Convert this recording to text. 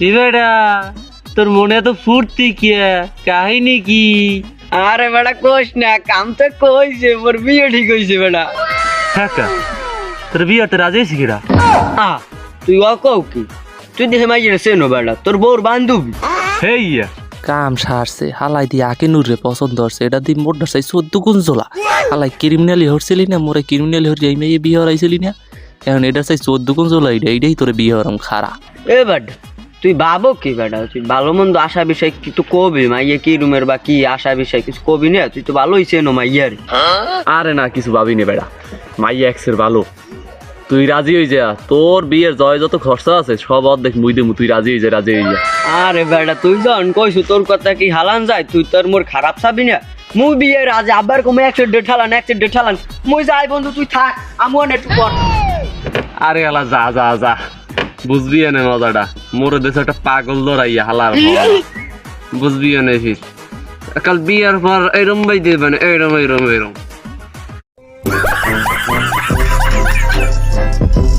বেটা তোর মনে তো ফুর্তি কি কাহিনী কি? আরে বেটা কোস না, কাম তো কইছে, মোর বিয়ে ঠিক হইছে বেটা। হ্যাঁ তোর বিয়েতে রাজি হয়েছি কিরা? তুই কও কি? তুই দেখে মাইয়ে চেনো বেটা, তোর বউর বান্ধবী। হেই কাম সারছে হালাই দিয়ে আকে নুরে পছন্দ হচ্ছে, এটা দিয়ে মোট ধরছে 14 গুণ জ্বলা। হালাই ক্রিমিনালি হরছিলি না, মোরে ক্রিমিনালি হর যাই মেয়ে বিয়ে হরাইছিলি না, এখন এটা চাই 14 গুণ জ্বলা। এইটাই তোরে বিয়ে হরাম খারা। এ বেটা তুই ভাবো কি বেটা? তুই ভালো মন্দ আশা বিষয় কিছু কবি, মাইয়ে কি রুমের বা কি আশা বিষয় কিছু কবি না? তুই তো ভালোই চেনো মাইয়ার। আরে না কিছু ভাবিনি বেটা, মাইয়া এক্সের ভালো। তুই রাজি হয়ে যা, তোর বিয়ের জয় যত খরচা আছে সব অর্ধেক মুই দেবো, তুই রাজি হয়ে যা, রাজি হয়ে যা। আরে বেটা তুই যখন কইছু তোর কথা কি হালান যায়? তুই তোর মোর খারাপ চাবি না? মুই বিয়ে রাজি আবার কমে 100 ঠালান মুই যাই বন্ধু, তুই থাক, আমি অনেক পর। আরে আলা যা যা যা, বুঝবি না মজাটা। মোর দেশে একটা পাগল দৌড়াইয়া হালার বুঝবি না ফির কাল বিয়ের পর এরম বাই দেবে না, এরম এরম এরম।